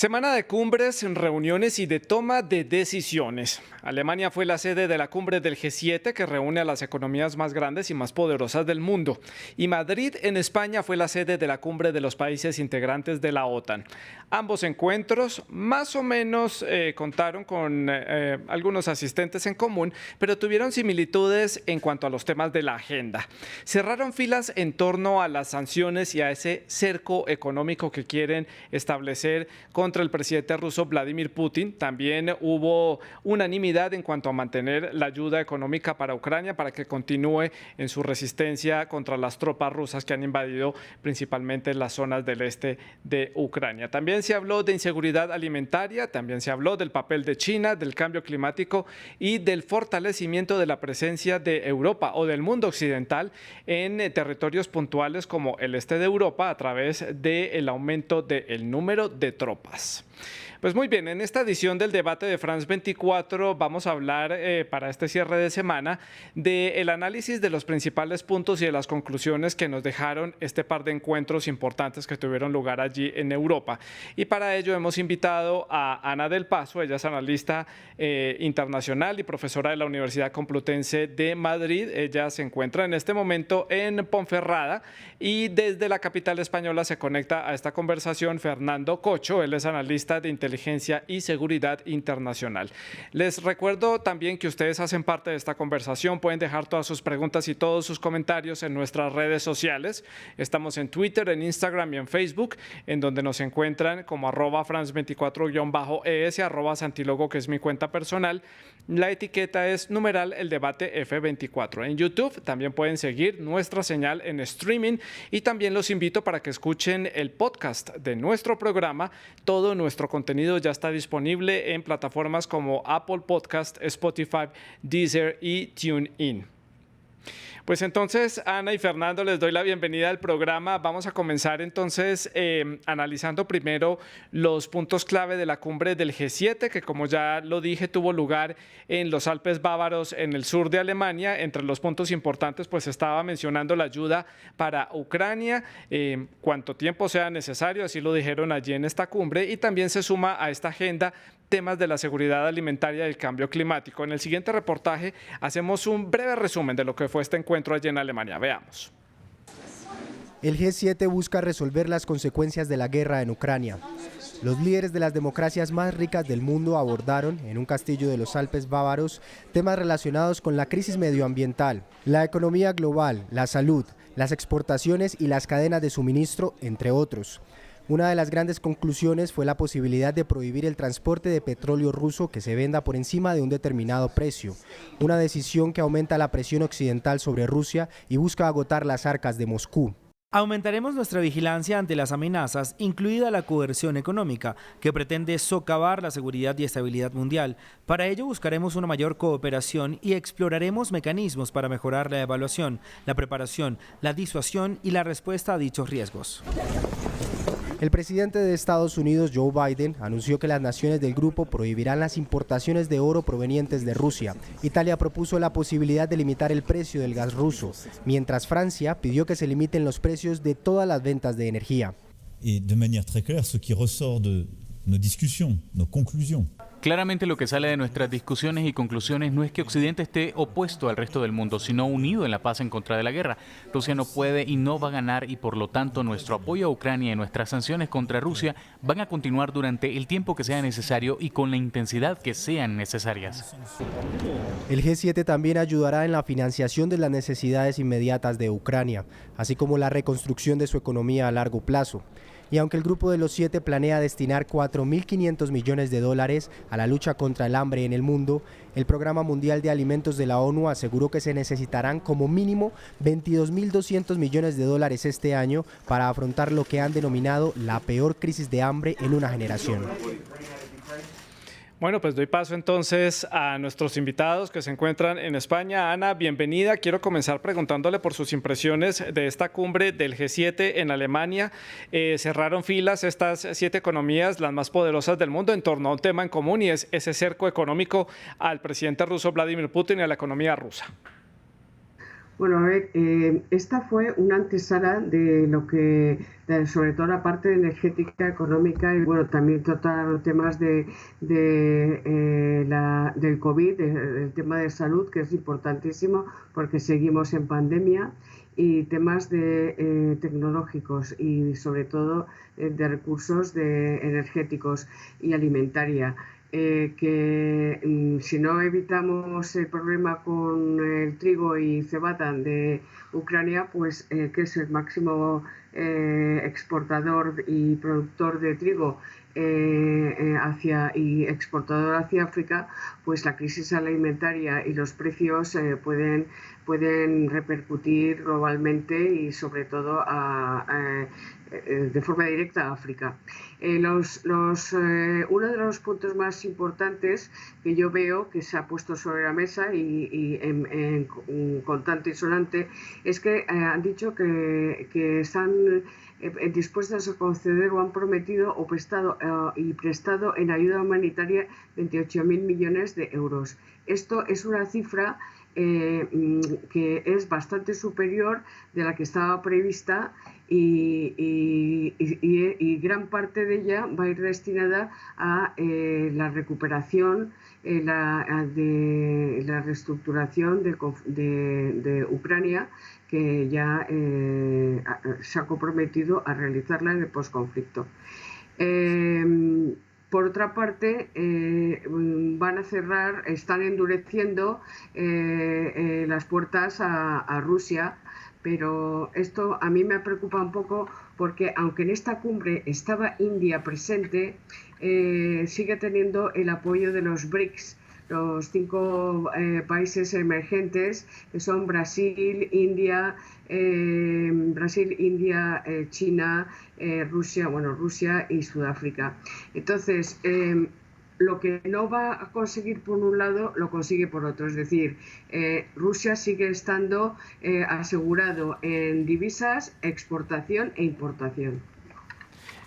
Semana de cumbres, reuniones y de toma de decisiones. Alemania fue la sede de la cumbre del G7, que reúne a las economías más grandes y más poderosas del mundo. Y Madrid, en España, fue la sede de la cumbre de los países integrantes de la OTAN. Ambos encuentros más o menos contaron con algunos asistentes en común, pero tuvieron similitudes en cuanto a los temas de la agenda. Cerraron filas en torno a las sanciones y a ese cerco económico que quieren establecer contra el presidente ruso Vladimir Putin. También hubo unanimidad en cuanto a mantener la ayuda económica para Ucrania para que continúe en su resistencia contra las tropas rusas que han invadido principalmente las zonas del este de Ucrania. También se habló de inseguridad alimentaria, también se habló del papel de China, del cambio climático y del fortalecimiento de la presencia de Europa o del mundo occidental en territorios puntuales como el este de Europa a través del aumento del número de tropas. Pues muy bien, en esta edición del debate de France 24 vamos a hablar para este cierre de semana del análisis de los principales puntos y de las conclusiones que nos dejaron este par de encuentros importantes que tuvieron lugar allí en Europa. Y para ello hemos invitado a Ana del Paso. Ella es analista internacional y profesora de la Universidad Complutense de Madrid. Ella se encuentra en este momento en Ponferrada y desde la capital española se conecta a esta conversación Fernando Cocho. Él es analista de inteligencia y seguridad internacional. Les recuerdo también que ustedes hacen parte de esta conversación. Pueden dejar todas sus preguntas y todos sus comentarios en nuestras redes sociales. Estamos en Twitter, en Instagram y en Facebook, en donde nos encuentran como @France24-ES, @Santilogo, que es mi cuenta personal. La etiqueta es numeral el debate F24. En YouTube también pueden seguir nuestra señal en streaming y también los invito para que escuchen el podcast de nuestro programa. Todo nuestro contenido ya está disponible en plataformas como Apple Podcast, Spotify, Deezer y TuneIn. Pues entonces, Ana y Fernando, les doy la bienvenida al programa. Vamos a comenzar entonces analizando primero los puntos clave de la cumbre del G7, que como ya lo dije, tuvo lugar en los Alpes bávaros en el sur de Alemania. Entre los puntos importantes, pues estaba mencionando la ayuda para Ucrania, cuanto tiempo sea necesario, así lo dijeron allí en esta cumbre, y también se suma a esta agenda temas de la seguridad alimentaria y el cambio climático. En el siguiente reportaje hacemos un breve resumen de lo que fue este encuentro allí en Alemania. Veamos. El G7 busca resolver las consecuencias de la guerra en Ucrania. Los líderes de las democracias más ricas del mundo abordaron, en un castillo de los Alpes bávaros, temas relacionados con la crisis medioambiental, la economía global, la salud, las exportaciones y las cadenas de suministro, entre otros. Una de las grandes conclusiones fue la posibilidad de prohibir el transporte de petróleo ruso que se venda por encima de un determinado precio, una decisión que aumenta la presión occidental sobre Rusia y busca agotar las arcas de Moscú. Aumentaremos nuestra vigilancia ante las amenazas, incluida la coerción económica, que pretende socavar la seguridad y estabilidad mundial. Para ello buscaremos una mayor cooperación y exploraremos mecanismos para mejorar la evaluación, la preparación, la disuasión y la respuesta a dichos riesgos. El presidente de Estados Unidos, Joe Biden, anunció que las naciones del grupo prohibirán las importaciones de oro provenientes de Rusia. Italia propuso la posibilidad de limitar el precio del gas ruso, mientras Francia pidió que se limiten los precios de todas las ventas de energía. Y de manera très claire, ce qui ressort de nos discussions, nos conclusions. Claramente lo que sale de nuestras discusiones y conclusiones no es que Occidente esté opuesto al resto del mundo, sino unido en la paz en contra de la guerra. Rusia no puede y no va a ganar y por lo tanto nuestro apoyo a Ucrania y nuestras sanciones contra Rusia van a continuar durante el tiempo que sea necesario y con la intensidad que sean necesarias. El G7 también ayudará en la financiación de las necesidades inmediatas de Ucrania, así como la reconstrucción de su economía a largo plazo. Y aunque el grupo de los 7 planea destinar $4.500 millones a la lucha contra el hambre en el mundo, el Programa Mundial de Alimentos de la ONU aseguró que se necesitarán como mínimo $22.200 millones este año para afrontar lo que han denominado la peor crisis de hambre en una generación. Bueno, pues doy paso entonces a nuestros invitados que se encuentran en España. Ana, bienvenida. Quiero comenzar preguntándole por sus impresiones de esta cumbre del G7 en Alemania. Cerraron filas estas 7 economías, las más poderosas del mundo, en torno a un tema en común y es ese cerco económico al presidente ruso Vladimir Putin y a la economía rusa. Bueno, a ver, esta fue una antesala de lo que, sobre todo la parte energética, económica y bueno, también todos los temas del COVID, el tema de salud, que es importantísimo porque seguimos en pandemia, y temas tecnológicos y sobre todo de recursos energéticos y alimentaria. Si no evitamos el problema con el trigo y cebada de Ucrania, pues que es el máximo exportador y productor de trigo y exportador hacia África, pues la crisis alimentaria y los precios pueden repercutir globalmente y sobre todo de forma directa a África. Uno de los puntos más importantes que yo veo que se ha puesto sobre la mesa con tanto y sonante es que han dicho que están dispuestos a conceder o han prometido o prestado en ayuda humanitaria 28.000 millones de euros. Esto es una cifra que es bastante superior de la que estaba prevista y gran parte de ella va a ir destinada a la recuperación, la reestructuración de Ucrania, que ya se ha comprometido a realizarla en el posconflicto. Por otra parte, van a están endureciendo las puertas a Rusia, pero esto a mí me preocupa un poco porque aunque en esta cumbre estaba India presente, sigue teniendo el apoyo de los BRICS, los 5 países emergentes que son Brasil, India, China, Rusia y Sudáfrica. Entonces, lo que no va a conseguir por un lado, lo consigue por otro. Es decir, Rusia sigue estando asegurado en divisas, exportación e importación.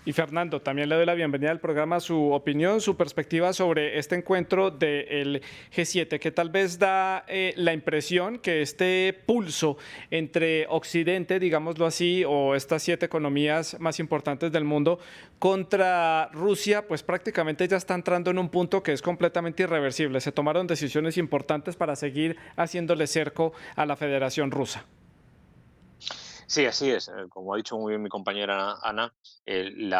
Y Fernando, también le doy la bienvenida al programa, su opinión, su perspectiva sobre este encuentro del G7, que tal vez da la impresión que este pulso entre Occidente, digámoslo así, o estas 7 economías más importantes del mundo contra Rusia, pues prácticamente ya está entrando en un punto que es completamente irreversible. Se tomaron decisiones importantes para seguir haciéndole cerco a la Federación Rusa. Sí, así es. Como ha dicho muy bien mi compañera Ana, el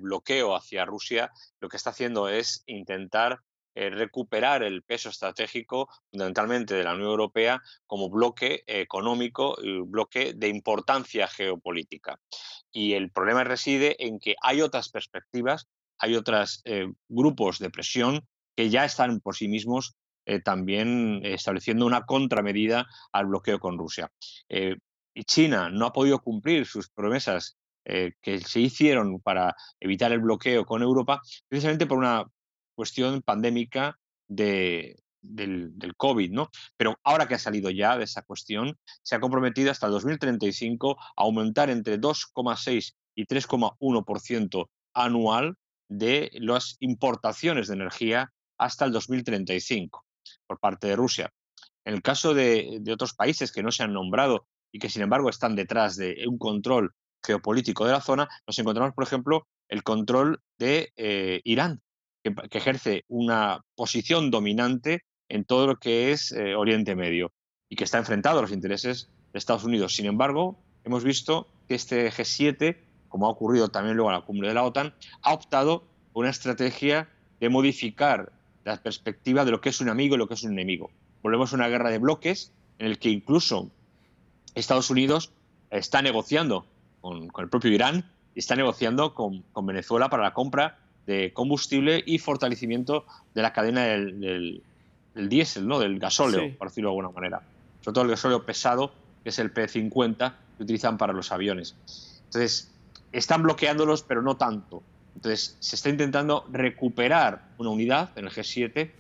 bloqueo hacia Rusia lo que está haciendo es intentar recuperar el peso estratégico, fundamentalmente de la Unión Europea, como bloque económico y bloque de importancia geopolítica. Y el problema reside en que hay otras perspectivas, hay otros grupos de presión que ya están por sí mismos también estableciendo una contramedida al bloqueo con Rusia. Y China no ha podido cumplir sus promesas que se hicieron para evitar el bloqueo con Europa, precisamente por una cuestión pandémica del COVID, ¿no? Pero ahora que ha salido ya de esa cuestión, se ha comprometido hasta el 2035 a aumentar entre 2,6 y 3,1% anual de las importaciones de energía hasta el 2035 por parte de Rusia. En el caso de otros países que no se han nombrado y que sin embargo están detrás de un control geopolítico de la zona, nos encontramos, por ejemplo, el control de Irán, que ejerce una posición dominante en todo lo que es Oriente Medio y que está enfrentado a los intereses de Estados Unidos. Sin embargo, hemos visto que este G7, como ha ocurrido también luego en la cumbre de la OTAN, ha optado por una estrategia de modificar la perspectiva de lo que es un amigo y lo que es un enemigo. Volvemos a una guerra de bloques en el que incluso Estados Unidos está negociando con el propio Irán y está negociando con Venezuela para la compra de combustible y fortalecimiento de la cadena del diésel, ¿no? Del gasóleo, sí, por decirlo de alguna manera. Sobre todo el gasóleo pesado, que es el P50, que utilizan para los aviones. Entonces, están bloqueándolos, pero no tanto. Entonces, se está intentando recuperar una unidad en el G7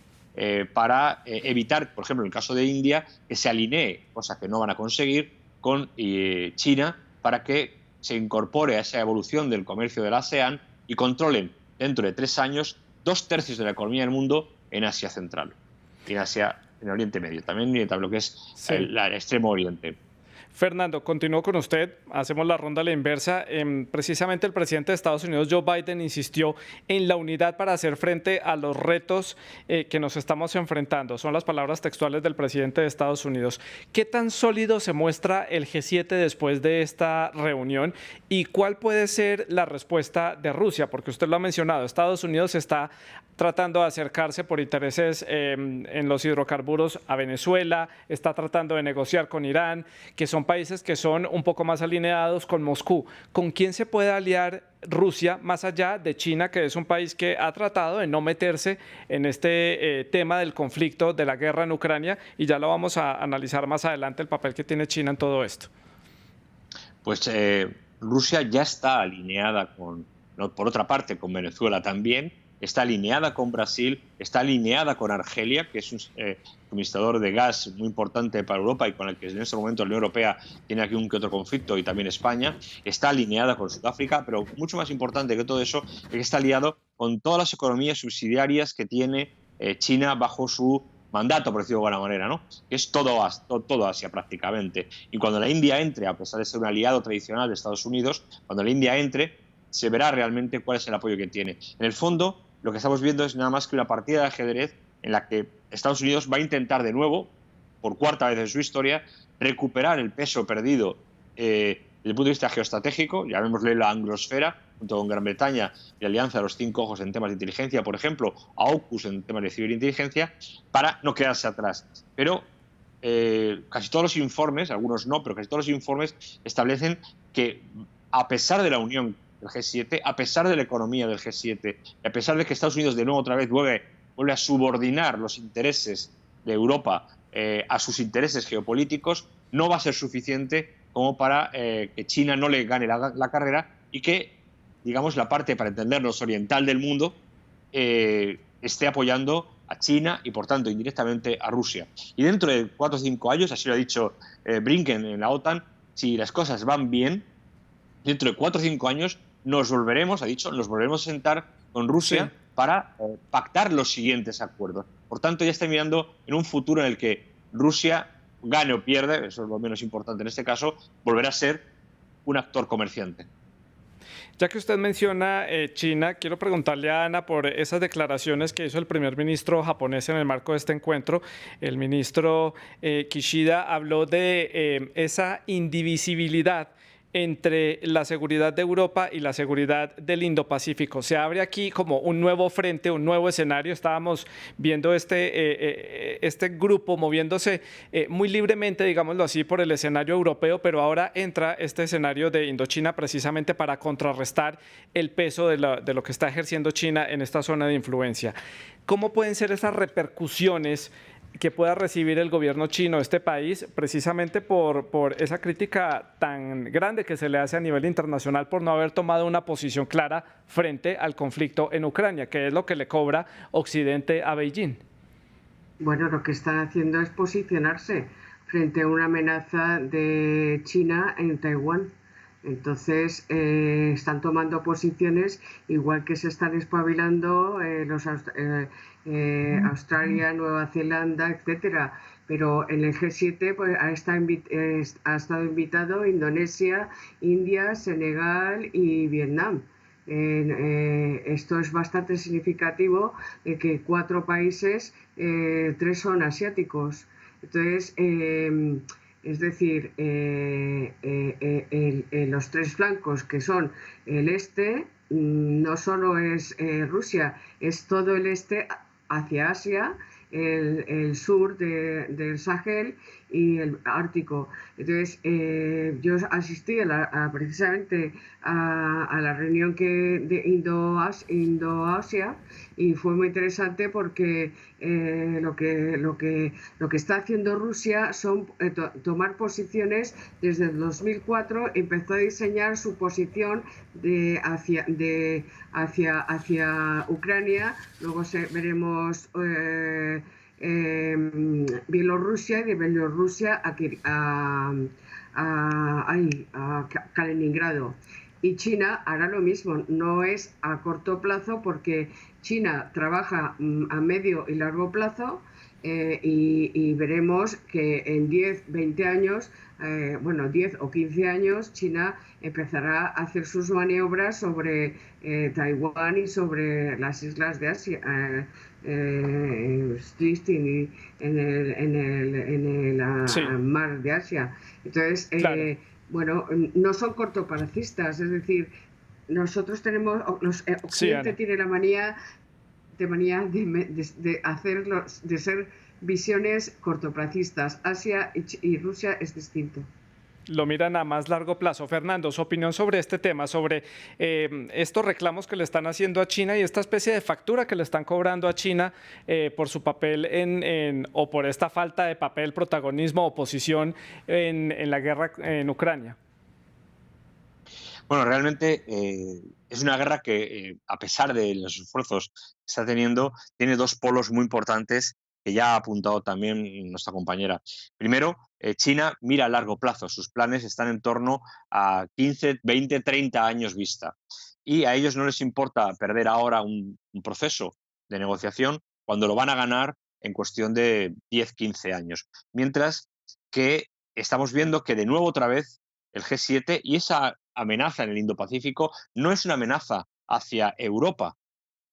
para evitar, por ejemplo, en el caso de India, que se alinee, cosa que no van a conseguir, con China, para que se incorpore a esa evolución del comercio de la ASEAN y controlen dentro de 3 años 2/3 de la economía del mundo en Asia Central y en Asia en Oriente Medio, también oriental, lo que es Sí. el Extremo Oriente. Fernando, continúo con usted. Hacemos la ronda a la inversa. Precisamente el presidente de Estados Unidos, Joe Biden, insistió en la unidad para hacer frente a los retos que nos estamos enfrentando. Son las palabras textuales del presidente de Estados Unidos. ¿Qué tan sólido se muestra el G7 después de esta reunión? ¿Y cuál puede ser la respuesta de Rusia? Porque usted lo ha mencionado, Estados Unidos está tratando de acercarse por intereses en los hidrocarburos a Venezuela, está tratando de negociar con Irán, que son países que son un poco más alineados con Moscú. ¿Con quién se puede aliar Rusia más allá de China, que es un país que ha tratado de no meterse en este tema del conflicto, de la guerra en Ucrania? Y ya lo vamos a analizar más adelante, el papel que tiene China en todo esto. Pues Rusia ya está alineada con, no, por otra parte, con Venezuela también, está alineada con Brasil, está alineada con Argelia, que es un suministrador de gas muy importante para Europa y con el que en este momento la Unión Europea tiene aquí un que otro conflicto, y también España. Está alineada con Sudáfrica, pero mucho más importante que todo eso es que está aliado con todas las economías subsidiarias que tiene China bajo su mandato, por decirlo de alguna manera, ¿no? Que es todo Asia prácticamente. Y cuando la India entre, a pesar de ser un aliado tradicional de Estados Unidos, cuando la India entre, se verá realmente cuál es el apoyo que tiene. En el fondo, lo que estamos viendo es nada más que una partida de ajedrez en la que Estados Unidos va a intentar de nuevo, por cuarta vez en su historia, recuperar el peso perdido desde el punto de vista geoestratégico, llamémosle la anglosfera, junto con Gran Bretaña y la Alianza de los Cinco Ojos en temas de inteligencia, por ejemplo, a AUKUS en temas de ciberinteligencia, para no quedarse atrás. Pero casi todos los informes, algunos no, pero casi todos los informes establecen que, a pesar de la unión del G7, a pesar de la economía del G7, y a pesar de que Estados Unidos de nuevo otra vez vuelve a subordinar los intereses de Europa a sus intereses geopolíticos, no va a ser suficiente como para que China no le gane la carrera y que, digamos, la parte, para entendernos, oriental del mundo esté apoyando a China y, por tanto, indirectamente a Rusia. Y dentro de 4 o 5 años, así lo ha dicho Blinken en la OTAN, si las cosas van bien, dentro de 4 o 5 años nos volveremos a sentar con Rusia, sí, para pactar los siguientes acuerdos. Por tanto, ya está mirando en un futuro en el que Rusia, gane o pierde, eso es lo menos importante en este caso, volverá a ser un actor comerciante. Ya que usted menciona China, quiero preguntarle a Ana por esas declaraciones que hizo el primer ministro japonés en el marco de este encuentro. El ministro Kishida habló de esa indivisibilidad entre la seguridad de Europa y la seguridad del Indo-Pacífico. Se abre aquí como un nuevo frente, un nuevo escenario. Estábamos viendo este grupo moviéndose muy libremente, digámoslo así, por el escenario europeo, pero ahora entra este escenario de Indochina precisamente para contrarrestar el peso de lo que está ejerciendo China en esta zona de influencia. ¿Cómo pueden ser esas repercusiones que pueda recibir el gobierno chino de este país, precisamente por esa crítica tan grande que se le hace a nivel internacional por no haber tomado una posición clara frente al conflicto en Ucrania, que es lo que le cobra Occidente a Beijing? Bueno, lo que están haciendo es posicionarse frente a una amenaza de China en Taiwán. Entonces, están tomando posiciones, igual que se están espabilando Australia, Nueva Zelanda, etcétera. Pero en el G7 pues, ha estado invitado Indonesia, India, Senegal y Vietnam. Esto es bastante significativo, que 4 países, 3 son asiáticos. Entonces, es decir, los 3 flancos, que son el este, no solo es Rusia, es todo el este hacia Asia, el sur del Sahel y el Ártico. Entonces, yo asistí precisamente a la reunión de Indo-Asia, y fue muy interesante porque lo que está haciendo Rusia son tomar posiciones. Desde el 2004 empezó a diseñar su posición hacia Ucrania. Luego veremos Bielorrusia, y de Bielorrusia a Kaliningrado. Y China hará lo mismo. No es a corto plazo, porque China trabaja a medio y largo plazo, y veremos que en 10, 20 años, 10 o 15 años, China empezará a hacer sus maniobras sobre Taiwán y sobre las islas de Asia, en el mar de Asia. Entonces, claro. No son cortoplacistas, es decir, nosotros tenemos, Occidente tiene la manía de ser visiones cortoplacistas. Asia y Rusia es distinto. Lo miran a más largo plazo. Fernando, su opinión sobre este tema, sobre estos reclamos que le están haciendo a China y esta especie de factura que le están cobrando a China por su papel o por esta falta de papel, protagonismo, oposición en la guerra en Ucrania. Bueno, realmente es una guerra que, a pesar de los esfuerzos que está teniendo, tiene dos polos muy importantes que ya ha apuntado también nuestra compañera. Primero, China mira a largo plazo. Sus planes están en torno a 15, 20, 30 años vista. Y a ellos no les importa perder ahora un proceso de negociación cuando lo van a ganar en cuestión de 10, 15 años. Mientras que estamos viendo que de nuevo otra vez el G7 y esa amenaza en el Indo-Pacífico no es una amenaza hacia Europa,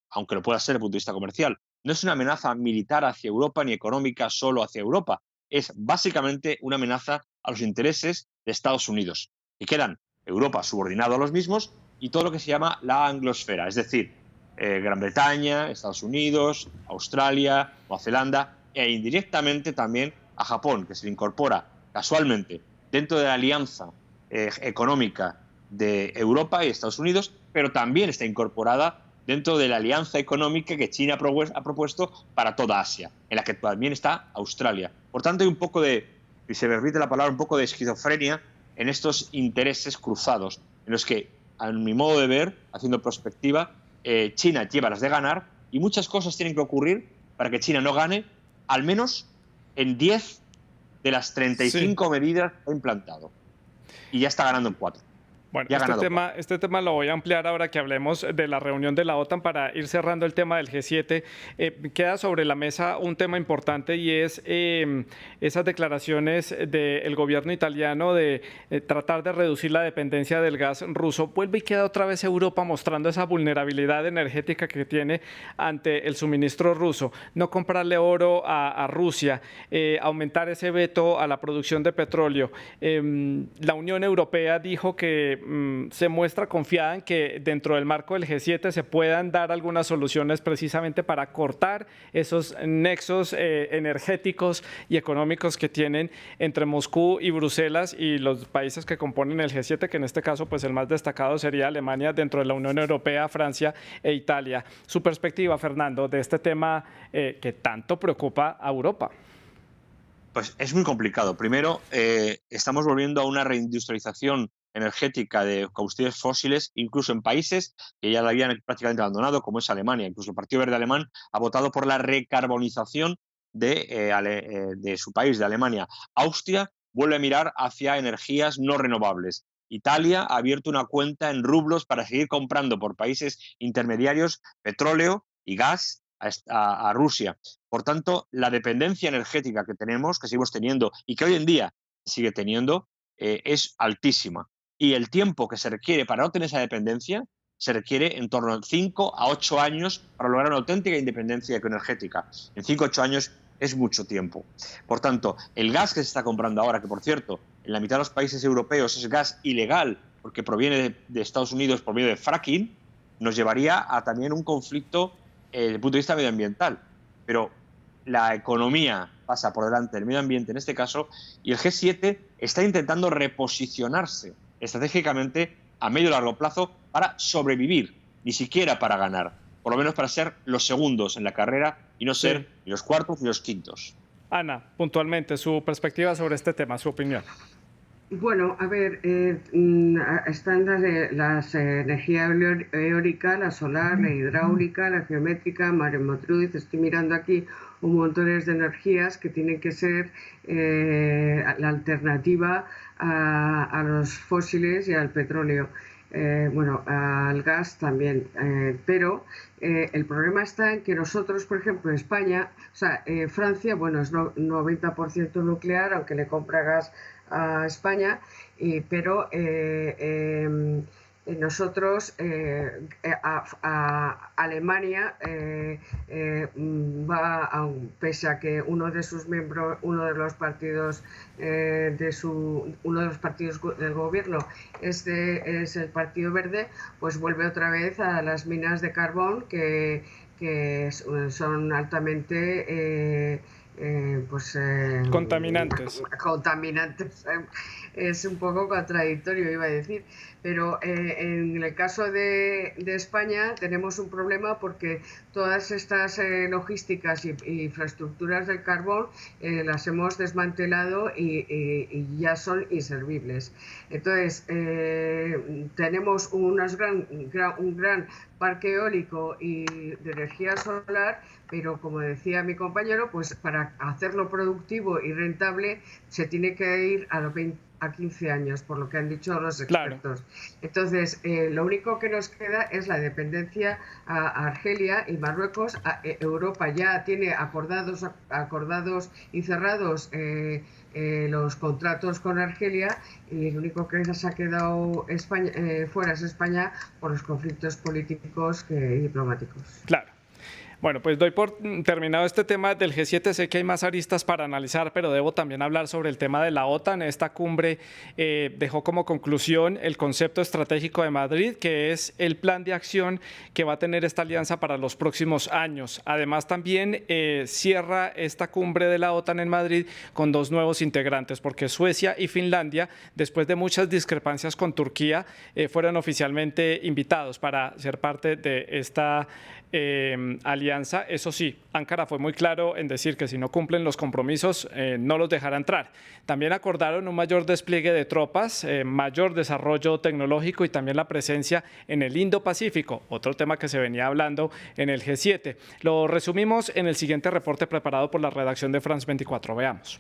aunque lo pueda ser desde el punto de vista comercial. No es una amenaza militar hacia Europa ni económica solo hacia Europa. Es básicamente una amenaza a los intereses de Estados Unidos. Y quedan Europa subordinado a los mismos y todo lo que se llama la anglosfera, es decir, Gran Bretaña, Estados Unidos, Australia, Nueva Zelanda e indirectamente también a Japón, que se le incorpora casualmente dentro de la alianza económica de Europa y Estados Unidos, pero también está incorporada dentro de la alianza económica que China ha propuesto para toda Asia, en la que también está Australia. Por tanto, hay un poco de, si se me permite la palabra, un poco de esquizofrenia en estos intereses cruzados, en los que, a mi modo de ver, haciendo perspectiva, China lleva las de ganar y muchas cosas tienen que ocurrir para que China no gane, al menos en 10 de las 35 medidas que ha implantado. Y ya está ganando en 4. Bueno, este tema lo voy a ampliar ahora que hablemos de la reunión de la OTAN para ir cerrando el tema del G7. Queda sobre la mesa un tema importante y es esas declaraciones del gobierno italiano de tratar de reducir la dependencia del gas ruso. Vuelve y queda otra vez Europa mostrando esa vulnerabilidad energética que tiene ante el suministro ruso. No comprarle oro a Rusia, aumentar ese veto a la producción de petróleo. La Unión Europea dijo que se muestra confiada en que dentro del marco del G7 se puedan dar algunas soluciones precisamente para cortar esos nexos energéticos y económicos que tienen entre Moscú y Bruselas y los países que componen el G7, que en este caso pues el más destacado sería Alemania dentro de la Unión Europea, Francia e Italia. Su perspectiva, Fernando, de este tema que tanto preocupa a Europa. Pues es muy complicado. Primero, estamos volviendo a una reindustrialización energética de combustibles fósiles, incluso en países que ya la habían prácticamente abandonado, como es Alemania. Incluso el Partido Verde Alemán ha votado por la recarbonización de su país, de Alemania. Austria vuelve a mirar hacia energías no renovables. Italia ha abierto una cuenta en rublos para seguir comprando por países intermediarios petróleo y gas a Rusia. Por tanto, la dependencia energética que tenemos, que seguimos teniendo y que hoy en día sigue teniendo, es altísima. Y el tiempo que se requiere para no tener esa dependencia se requiere en torno a 5 a 8 años para lograr una auténtica independencia energética. En 5 a 8 años es mucho tiempo. Por tanto, el gas que se está comprando ahora, que por cierto, en la mitad de los países europeos es gas ilegal porque proviene de Estados Unidos por medio de fracking, nos llevaría a también un conflicto desde el punto de vista medioambiental. Pero la economía pasa por delante del medio ambiente en este caso y el G7 está intentando reposicionarse estratégicamente a medio y largo plazo para sobrevivir, ni siquiera para ganar, por lo menos para ser los segundos en la carrera y no ser ni los cuartos ni los quintos. Ana, puntualmente, su perspectiva sobre este tema, su opinión. Bueno, a ver, están las energía eólica, la solar, la hidráulica, la geométrica, maremotriz. Estoy mirando aquí un montón de energías que tienen que ser la alternativa a los fósiles y al petróleo. bueno, al gas también, pero el problema está en que nosotros, por ejemplo, en España, o sea, Francia, bueno, es 90% nuclear, aunque le compra gas a España, pero nosotros, a Alemania, pese a que uno de sus miembros, uno de los partidos del gobierno es el Partido Verde, pues vuelve otra vez a las minas de carbón que son altamente Contaminantes. contaminantes. Es un poco contradictorio, iba a decir, pero en el caso de España tenemos un problema porque todas estas logísticas y infraestructuras del carbón las hemos desmantelado y ya son inservibles. Entonces, tenemos un gran parque eólico y de energía solar, pero como decía mi compañero, pues para hacerlo productivo y rentable se tiene que ir a 15 años, por lo que han dicho los expertos. Claro. Entonces, lo único que nos queda es la dependencia a Argelia y Marruecos. Europa ya tiene acordados y cerrados los contratos con Argelia, y el único que se ha quedado fuera es España por los conflictos políticos y diplomáticos. Claro. Bueno, pues doy por terminado este tema del G7. Sé que hay más aristas para analizar, pero debo también hablar sobre el tema de la OTAN. Esta cumbre dejó como conclusión el concepto estratégico de Madrid, que es el plan de acción que va a tener esta alianza para los próximos años. Además, también cierra esta cumbre de la OTAN en Madrid con dos nuevos integrantes, porque Suecia y Finlandia, después de muchas discrepancias con Turquía, fueron oficialmente invitados para ser parte de esta alianza. Eso sí, Ankara fue muy claro en decir que si no cumplen los compromisos no los dejará entrar. También acordaron un mayor despliegue de tropas, mayor desarrollo tecnológico y también la presencia en el Indo-Pacífico, otro tema que se venía hablando en el G7. Lo resumimos en el siguiente reporte preparado por la redacción de France 24. Veamos.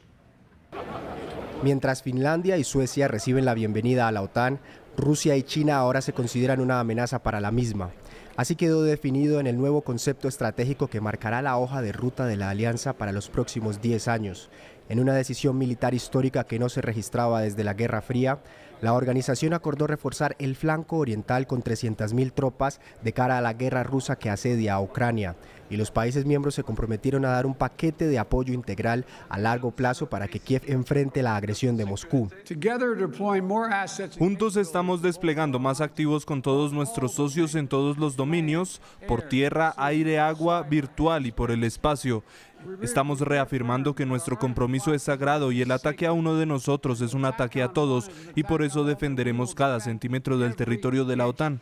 Mientras Finlandia y Suecia reciben la bienvenida a la OTAN, Rusia y China ahora se consideran una amenaza para la misma. Así quedó definido en el nuevo concepto estratégico que marcará la hoja de ruta de la alianza para los próximos 10 años. En una decisión militar histórica que no se registraba desde la Guerra Fría, la organización acordó reforzar el flanco oriental con 300.000 tropas de cara a la guerra rusa que asedia a Ucrania, y los países miembros se comprometieron a dar un paquete de apoyo integral a largo plazo para que Kiev enfrente la agresión de Moscú. Juntos estamos desplegando más activos con todos nuestros socios en todos los dominios, por tierra, aire, agua, virtual y por el espacio. Estamos reafirmando que nuestro compromiso es sagrado y el ataque a uno de nosotros es un ataque a todos, y por eso defenderemos cada centímetro del territorio de la OTAN.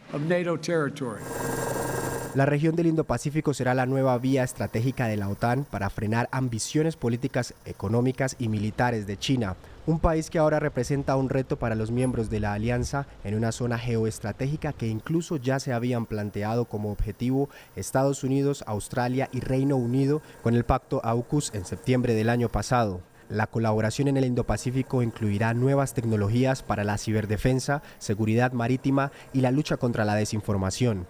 La región del Indo-Pacífico será la nueva vía estratégica de la OTAN para frenar ambiciones políticas, económicas y militares de China, un país que ahora representa un reto para los miembros de la alianza en una zona geoestratégica que incluso ya se habían planteado como objetivo Estados Unidos, Australia y Reino Unido con el pacto AUKUS en septiembre del año pasado. La colaboración en el Indo-Pacífico incluirá nuevas tecnologías para la ciberdefensa, seguridad marítima y la lucha contra la desinformación.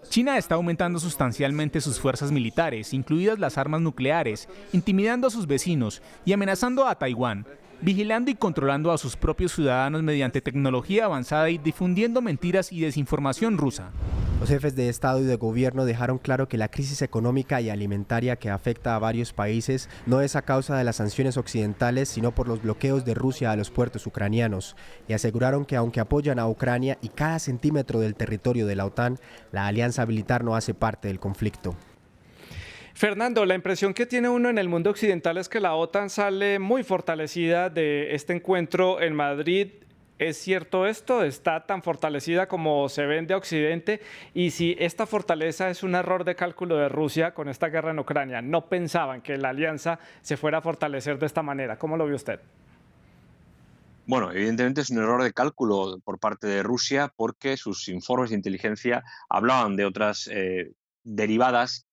China está aumentando sustancialmente sus fuerzas militares, incluidas las armas nucleares, intimidando a sus vecinos y amenazando a Taiwán, vigilando y controlando a sus propios ciudadanos mediante tecnología avanzada y difundiendo mentiras y desinformación rusa. Los jefes de Estado y de Gobierno dejaron claro que la crisis económica y alimentaria que afecta a varios países no es a causa de las sanciones occidentales, sino por los bloqueos de Rusia a los puertos ucranianos, y aseguraron que aunque apoyan a Ucrania y cada centímetro del territorio de la OTAN, la alianza militar no hace parte del conflicto. Fernando, la impresión que tiene uno en el mundo occidental es que la OTAN sale muy fortalecida de este encuentro en Madrid. ¿Es cierto esto? ¿Está tan fortalecida como se vende a Occidente? Y si esta fortaleza es un error de cálculo de Rusia con esta guerra en Ucrania, ¿no pensaban que la alianza se fuera a fortalecer de esta manera? ¿Cómo lo vio usted? Bueno, evidentemente es un error de cálculo por parte de Rusia, porque sus informes de inteligencia hablaban de otras derivadas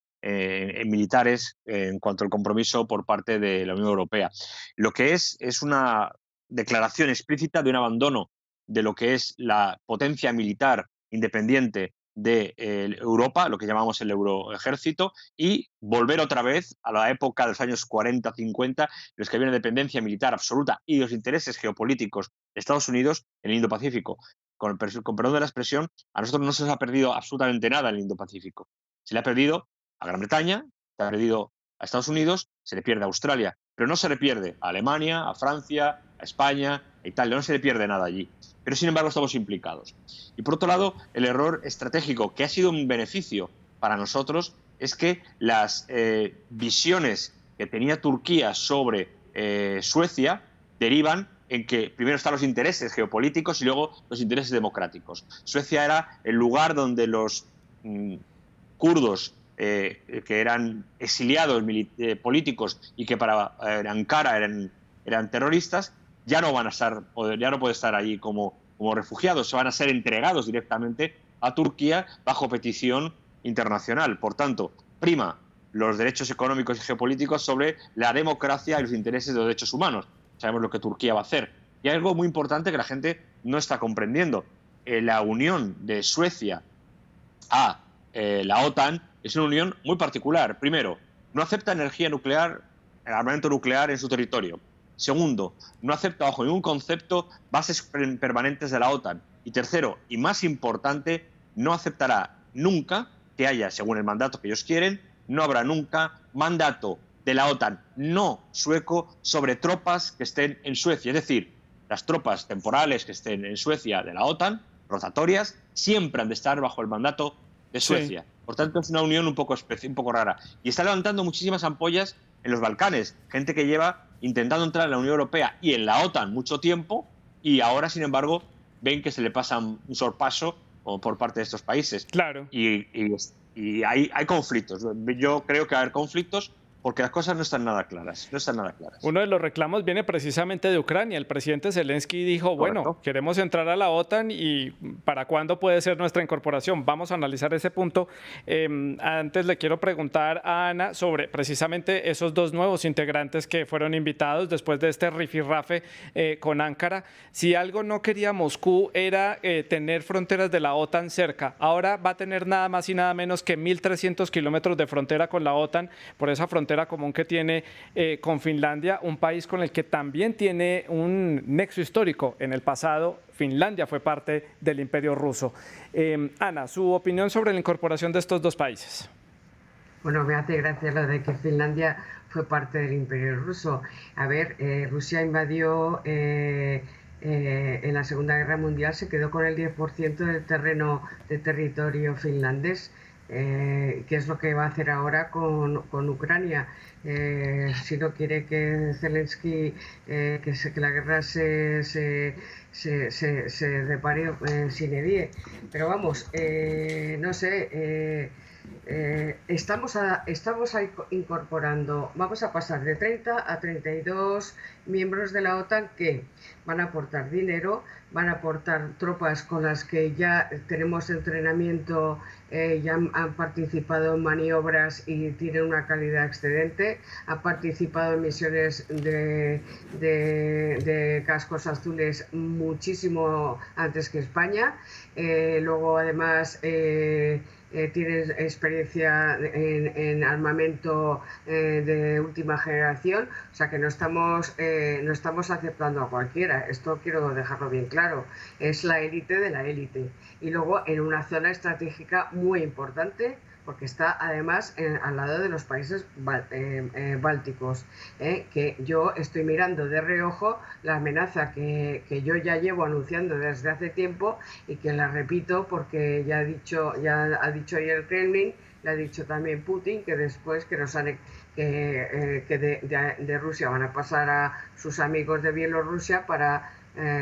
militares en cuanto al compromiso por parte de la Unión Europea. Lo que es una declaración explícita de un abandono de lo que es la potencia militar independiente de Europa, lo que llamamos el euroejército, y volver otra vez a la época de los años 40-50, en los que había una dependencia militar absoluta y los intereses geopolíticos de Estados Unidos en el Indo-Pacífico. Con perdón de la expresión, a nosotros no se nos ha perdido absolutamente nada en el Indo-Pacífico. Se le ha perdido a Gran Bretaña, se ha perdido a Estados Unidos, se le pierde a Australia, pero no se le pierde a Alemania, a Francia, a España, a Italia, no se le pierde nada allí. Pero sin embargo estamos implicados. Y por otro lado, el error estratégico, que ha sido un beneficio para nosotros, es que las visiones que tenía Turquía sobre Suecia derivan en que primero están los intereses geopolíticos y luego los intereses democráticos. Suecia era el lugar donde los kurdos, que eran exiliados políticos y que para Ankara eran terroristas, ya no van a estar, ya no pueden estar allí como refugiados, se van a ser entregados directamente a Turquía bajo petición internacional. Por tanto, prima los derechos económicos y geopolíticos sobre la democracia y los intereses de los derechos humanos. Sabemos lo que Turquía va a hacer. Y hay algo muy importante que la gente no está comprendiendo. La unión de Suecia a la OTAN es una unión muy particular. Primero, no acepta energía nuclear, armamento nuclear en su territorio. Segundo, no acepta bajo ningún concepto bases permanentes de la OTAN. Y tercero, y más importante, no aceptará nunca que haya, según el mandato que ellos quieren, no habrá nunca mandato de la OTAN no sueco sobre tropas que estén en Suecia. Es decir, las tropas temporales que estén en Suecia de la OTAN, rotatorias, siempre han de estar bajo el mandato de Suecia. Sí. Por tanto, es una unión un poco rara. Y está levantando muchísimas ampollas en los Balcanes. Gente que lleva intentando entrar en la Unión Europea y en la OTAN mucho tiempo y ahora, sin embargo, ven que se le pasa un sorpaso por parte de estos países. Claro. Y hay conflictos. Yo creo que va a haber conflictos porque las cosas no están nada claras. Uno de los reclamos viene precisamente de Ucrania. El presidente Zelensky dijo, bueno, queremos entrar a la OTAN y ¿para cuándo puede ser nuestra incorporación? Vamos a analizar ese punto. Antes le quiero preguntar a Ana sobre precisamente esos dos nuevos integrantes que fueron invitados después de este rifirrafe con Ankara. Si algo no quería Moscú era tener fronteras de la OTAN cerca. Ahora va a tener nada más y nada menos que 1.300 kilómetros de frontera con la OTAN por esa frontera común que tiene con Finlandia, un país con el que también tiene un nexo histórico. En el pasado, Finlandia fue parte del Imperio Ruso. Ana, su opinión sobre la incorporación de estos dos países. Bueno, me hace gracia lo de que Finlandia fue parte del Imperio Ruso. A ver, Rusia invadió en la Segunda Guerra Mundial, se quedó con el 10% del terreno de territorio finlandés. ¿Qué es lo que va a hacer ahora con Ucrania? Si no quiere que Zelensky, que la guerra se repare sine die. Pero vamos, no sé, estamos incorporando, vamos a pasar de 30 a 32 miembros de la OTAN que van a aportar dinero, van a aportar tropas con las que ya tenemos entrenamiento, ya han participado en maniobras y tienen una calidad excelente, han participado en misiones de cascos azules muchísimo antes que España, luego además tienen experiencia en armamento de última generación, o sea que no estamos aceptando a cualquiera, esto quiero dejarlo bien claro, es la élite de la élite. Y luego en una zona estratégica muy importante, porque está además al lado de los países bálticos, que yo estoy mirando de reojo la amenaza que yo ya llevo anunciando desde hace tiempo y que la repito porque ya ha dicho hoy el Kremlin, le ha dicho también Putin que después que de Rusia van a pasar a sus amigos de Bielorrusia para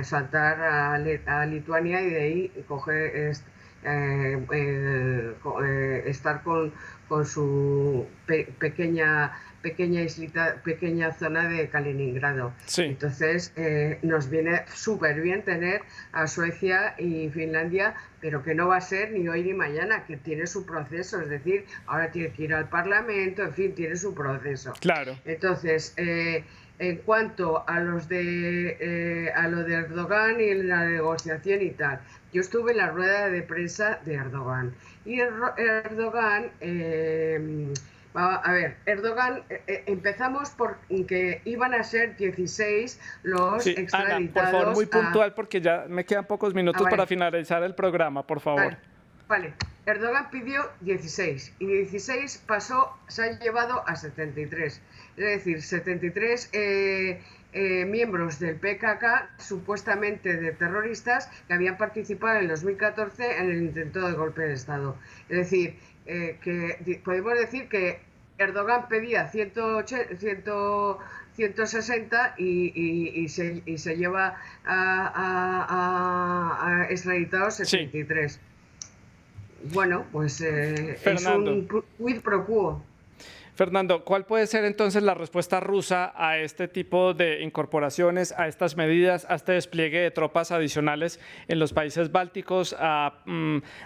saltar a Lituania y de ahí coger estar con su pequeña pequeña islita, pequeña zona de Kaliningrado. Sí. Entonces nos viene súper bien tener a Suecia y Finlandia, pero que no va a ser ni hoy ni mañana, que tiene su proceso, es decir, ahora tiene que ir al Parlamento, en fin, tiene su proceso. Claro. Entonces, en cuanto a lo de Erdogan y la negociación y tal, yo estuve en la rueda de prensa de Erdogan y Erdogan, Erdogan, empezamos por que iban a ser 16 los extraditados. Ana, por favor, muy puntual porque ya me quedan pocos minutos para finalizar el programa, por favor. Vale. Erdogan pidió 16 y 16 se ha llevado a 73. Es decir, 73 miembros del PKK, supuestamente de terroristas, que habían participado en el 2014 en el intento de golpe de Estado. Es decir, que podemos decir que Erdogan pedía 160 y se lleva a extraditados 73. Sí. Bueno, pues es un quid pro quo. Fernando, ¿cuál puede ser entonces la respuesta rusa a este tipo de incorporaciones, a estas medidas, a este despliegue de tropas adicionales en los países bálticos, a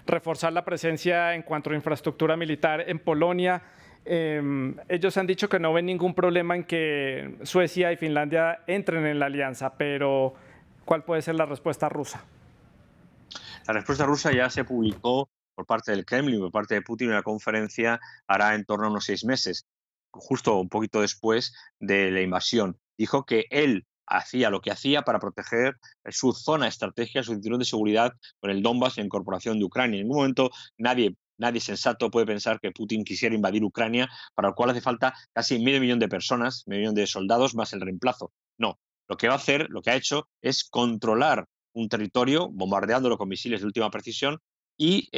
reforzar la presencia en cuanto a infraestructura militar en Polonia? Ellos han dicho que no ven ningún problema en que Suecia y Finlandia entren en la alianza, pero ¿cuál puede ser la respuesta rusa? La respuesta rusa ya se publicó por parte del Kremlin, por parte de Putin, en una conferencia hará en torno a unos 6 meses, justo un poquito después de la invasión. Dijo que él hacía lo que hacía para proteger su zona estratégica, su cinturón de seguridad con el Donbass y la incorporación de Ucrania. En ningún momento nadie sensato puede pensar que Putin quisiera invadir Ucrania, para lo cual hace falta casi medio millón de personas, medio millón de soldados más el reemplazo. No, lo que va a hacer, lo que ha hecho, es controlar un territorio, bombardeándolo con misiles de última precisión, y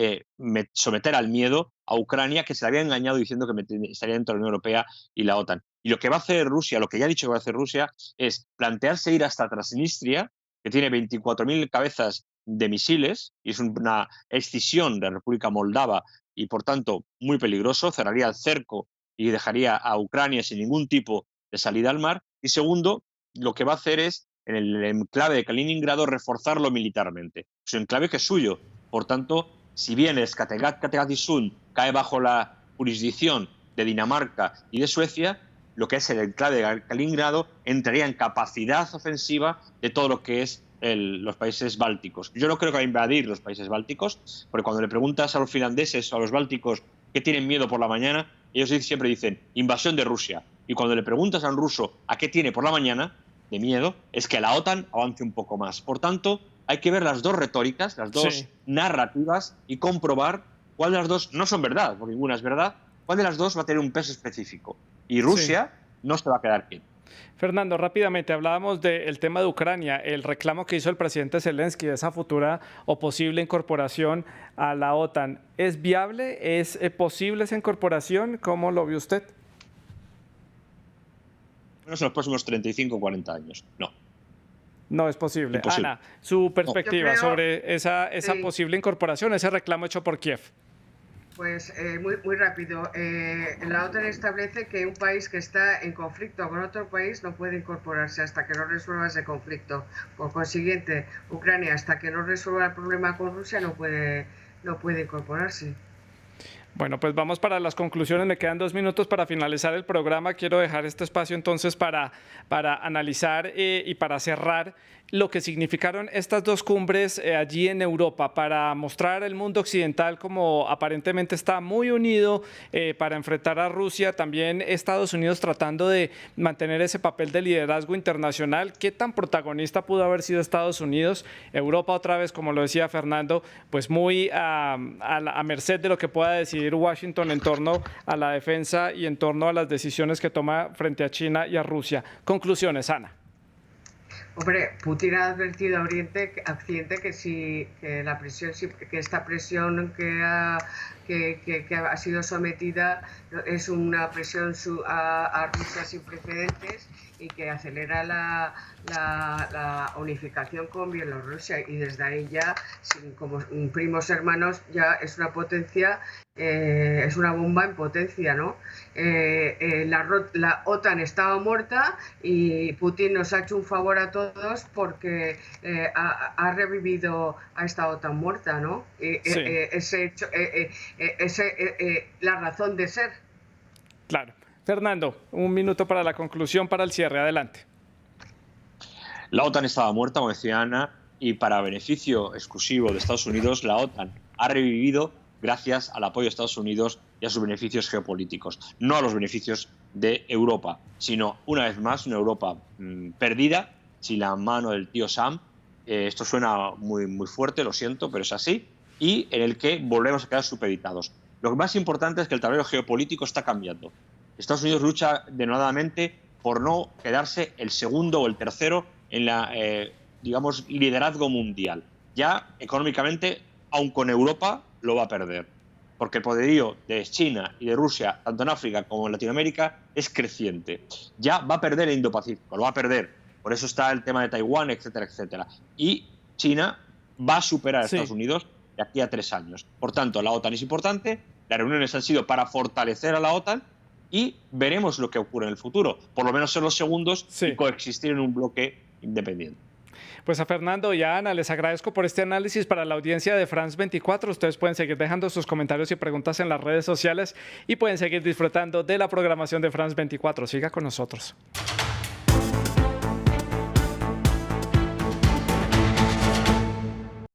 someter al miedo a Ucrania, que se le había engañado diciendo que estaría dentro de la Unión Europea y la OTAN. Y lo que va a hacer Rusia, lo que ya ha dicho que va a hacer Rusia, es plantearse ir hasta Transnistria, que tiene 24.000 cabezas de misiles, y es una escisión de la República Moldava, y por tanto muy peligroso, cerraría el cerco y dejaría a Ucrania sin ningún tipo de salida al mar. Y segundo, lo que va a hacer es, en el enclave de Kaliningrado, reforzarlo militarmente. Es un enclave que es suyo. Por tanto, si bien el Kattegat y Sund cae bajo la jurisdicción de Dinamarca y de Suecia, lo que es el enclave de Kaliningrado entraría en capacidad ofensiva de todo lo que es los países bálticos. Yo no creo que va a invadir los países bálticos, porque cuando le preguntas a los finlandeses o a los bálticos qué tienen miedo por la mañana, ellos siempre dicen invasión de Rusia. Y cuando le preguntas a un ruso a qué tiene por la mañana de miedo, es que la OTAN avance un poco más. Por tanto, hay que ver las dos retóricas, las dos narrativas y comprobar cuál de las dos no son verdad, porque ninguna es verdad, cuál de las dos va a tener un peso específico. Y Rusia no se va a quedar quieto. Fernando, rápidamente, hablábamos del tema de Ucrania, el reclamo que hizo el presidente Zelensky de esa futura o posible incorporación a la OTAN. ¿Es viable? ¿Es posible esa incorporación? ¿Cómo lo vio usted? En los próximos 35 o 40 años, no. No es posible. Imposible. Ana, su perspectiva sobre esa sí. posible incorporación, ese reclamo hecho por Kiev. Pues muy rápido. La OTAN establece que un país que está en conflicto con otro país no puede incorporarse hasta que no resuelva ese conflicto. Por consiguiente, Ucrania, hasta que no resuelva el problema con Rusia, no puede incorporarse. Bueno, pues vamos para las conclusiones. Me quedan 2 minutos para finalizar el programa. Quiero dejar este espacio entonces para analizar y para cerrar lo que significaron estas dos cumbres allí en Europa, para mostrar al mundo occidental como aparentemente está muy unido para enfrentar a Rusia. También Estados Unidos tratando de mantener ese papel de liderazgo internacional. ¿Qué tan protagonista pudo haber sido Estados Unidos? Europa otra vez, como lo decía Fernando, pues muy a merced de lo que pueda decidir Washington en torno a la defensa y en torno a las decisiones que toma frente a China y a Rusia. Conclusiones, Ana. Hombre, Putin ha advertido a Occidente que esta presión que ha sido sometida es una presión a Rusia sin precedentes y que acelera la unificación con Bielorrusia, y desde ahí ya, como primos hermanos, ya es una potencia, es una bomba en potencia, ¿no? La OTAN estaba muerta y Putin nos ha hecho un favor a todos porque ha revivido a esta OTAN muerta, ¿no? Sí. La razón de ser. Claro. Fernando, un minuto para la conclusión, para el cierre. Adelante. La OTAN estaba muerta, como decía Ana, y para beneficio exclusivo de Estados Unidos, la OTAN ha revivido gracias al apoyo de Estados Unidos y a sus beneficios geopolíticos, no a los beneficios de Europa, sino, una vez más, una Europa perdida, sin la mano del tío Sam. Esto suena muy, muy fuerte, lo siento, pero es así, y en el que volvemos a quedar supeditados. Lo más importante es que el tablero geopolítico está cambiando. Estados Unidos lucha denodadamente por no quedarse el segundo o el tercero en la, digamos, liderazgo mundial. Ya económicamente, aun con Europa, lo va a perder, porque el poderío de China y de Rusia, tanto en África como en Latinoamérica, es creciente. Ya va a perder el Indo-Pacífico, lo va a perder. Por eso está el tema de Taiwán, etcétera, etcétera. Y China va a superar a Estados Unidos de aquí a 3 años. Por tanto, la OTAN es importante, las reuniones han sido para fortalecer a la OTAN y veremos lo que ocurre en el futuro. Por lo menos ser los segundos y coexistir en un bloque independiente. Pues a Fernando y a Ana les agradezco por este análisis. Para la audiencia de France 24, ustedes pueden seguir dejando sus comentarios y preguntas en las redes sociales y pueden seguir disfrutando de la programación de France 24. Siga con nosotros.